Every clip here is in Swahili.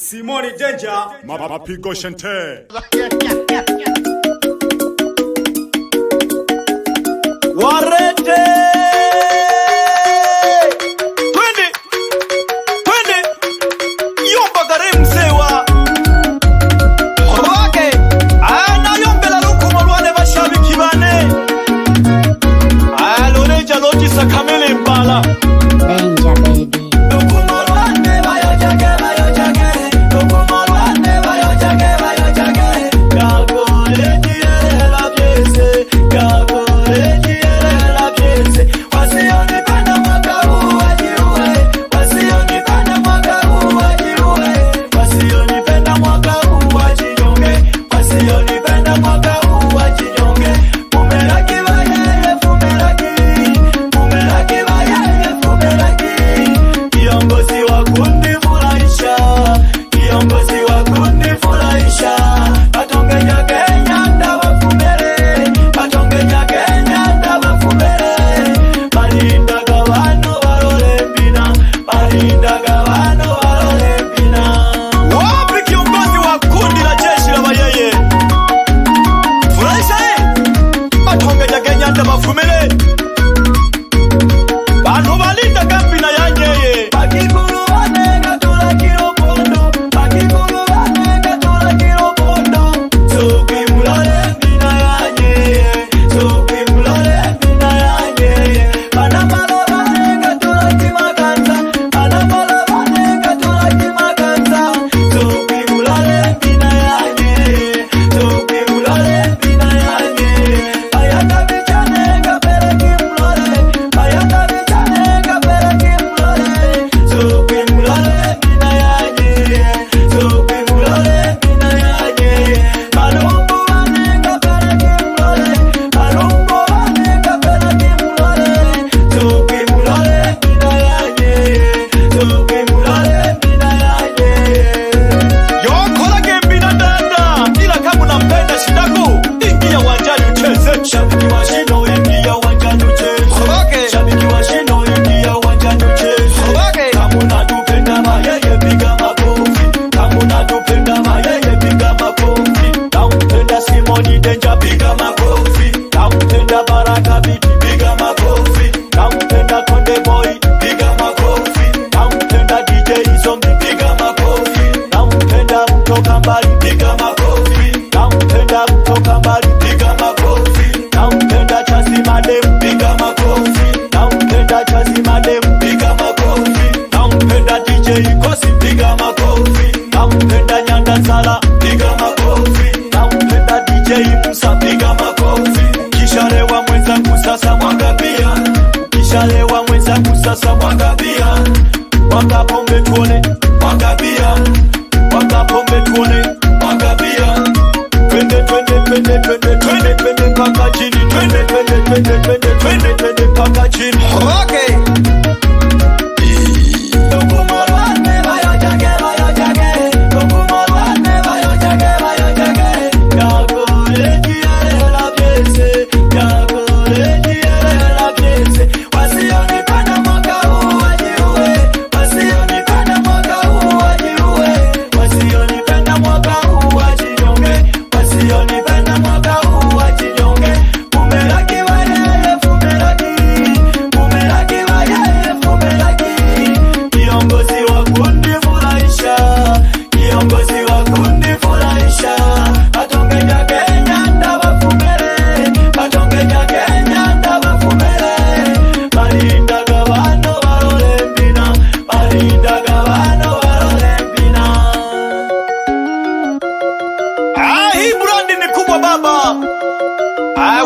Simoni Danger, Mapigo Shante. Warete. Twende. Yomba gare msewa. Wake. Ana yombela rukumo rwane bashabiki bane. Loreja logisa kamele mbala. Danger baby.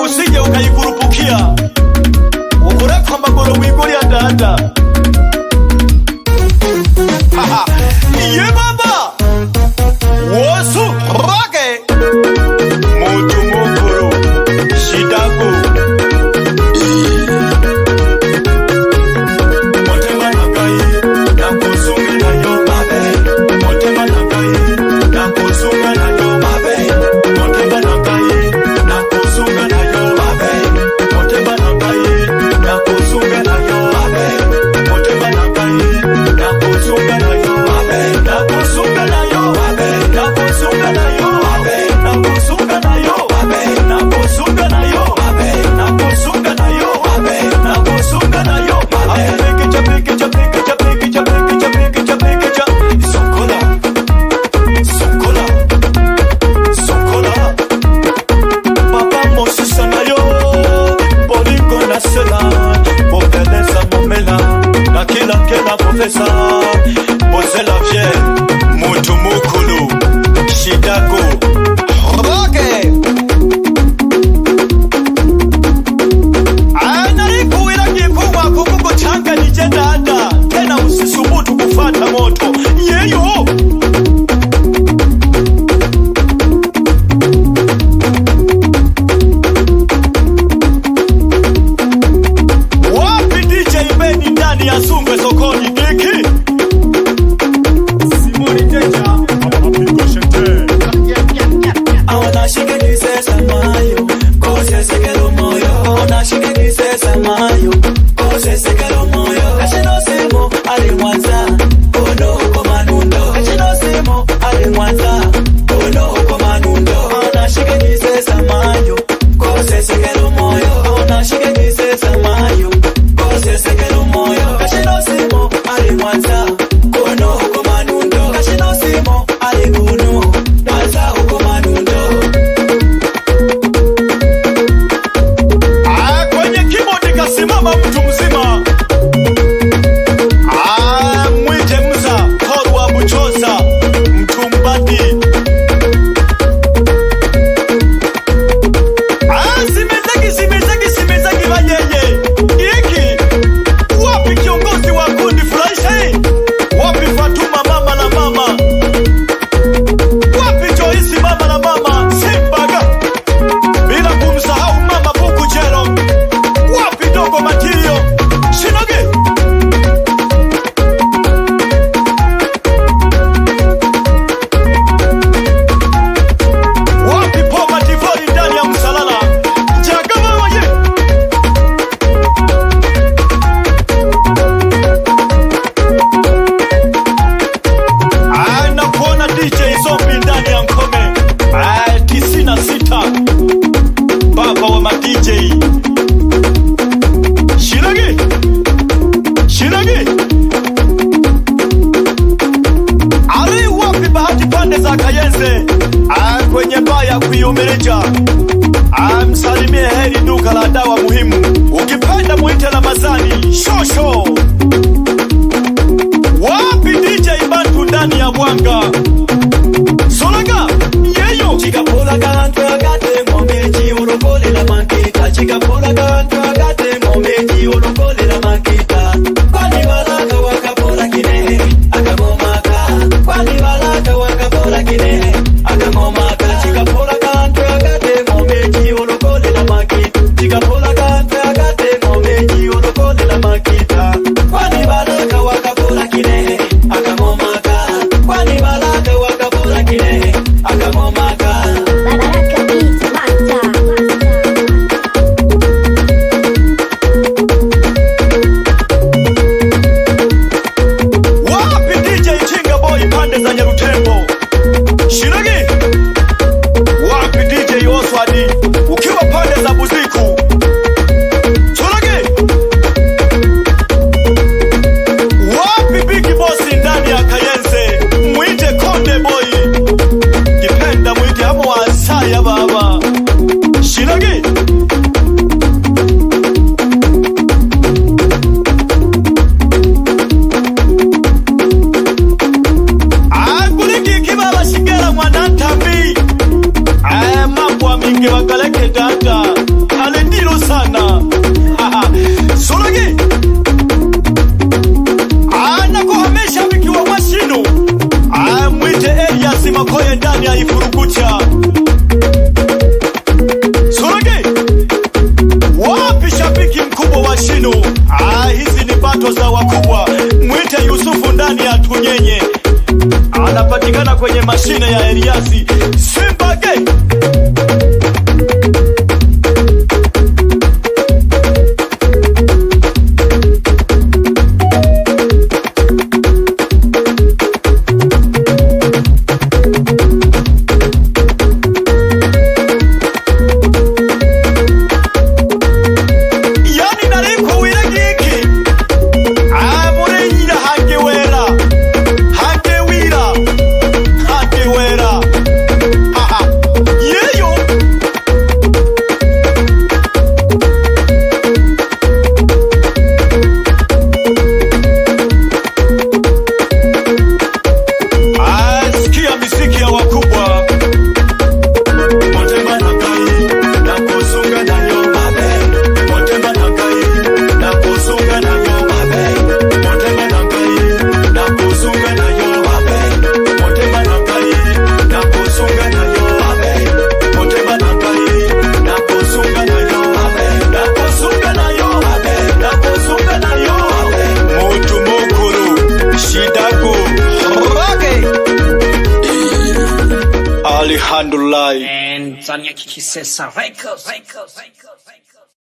Usije ukaikurupukia. Ukureko magoro wiguri ya dada. Ye baba. Wosu rage. Mutu mukuru. Shidaku. Motema nakai. Nakusunga na yo mabe. Motema nakai. Nakusunga na yo mabe. Motema nakai. Nakusunga na yo mabe. Motema nakai. Nakusunga na yo mabe. Motema nakai. Nakusunga na yo mabe. Kayenze kwenye baya kuiumirija. Msalimie Heri duka la dawa muhimu, ukipenda muite Ramadhani shosho. Wapi DJ Bantu ndani ya Mwanga? Solaga yeyo chikapola kantu agate momeji urokole la makita. Chikapola kantu agate momeji urokole la makita. Kwani balaka wakapola kinehe akagomaka. Kwani balaka wakapola kinehe akagomaka. Chikapola kantu agate momeji urokole la makita. Chikapola kantu agate momeji urokole la makita. Kwani balaka wakapola kinehe akagomaka. Kwani balaka wakapola kinehe akagomaka. Baraka Beats Master. Wapi DJ Chinga Boy pande za Nyarutembo? Shiragi. Wapi DJ Oswadi ukiwa pande za Buziku? Shiragi. Wapi Big Boss ndani ya Kayenze? Muite Konde Boy. Kipenda muite hapo wasaya baba. Shiragi. Kuliki kibaba shigera mwanantambi. Mambo mingi wakaleke dada. Alendilo sana. Solagi. Nakuhamisha vikiwa Mwashinu. Mwite Elias Makoye ndani ya Ifurukucha. Solagi. Wapi shabiki mkubwa wa Shinu? Hizi ni bato za wakubwa. Mwite Yusufu ndani ya Tunyenye. Anapatikana kwenye mashine ya Eliasi Simba Gay. Yani nariko wiragiki amureyira hangewera hangewira hangewera yeyo sikia misiki ya wakubwa. Motema na kai na kusunga na nyomabe. Motema na kai na kusunga na nyomabe. Motema na kai na kusunga na nyomabe. Motema na kai na kusunga na nyomabe. Motema na kai na kusunga na nyomabe. Na kusunga na nyomabe. Na kusunga na nyomabe. Mutu mukuru shidago. Okay. Alhamdulillah. And Tanya Kikisesa Records.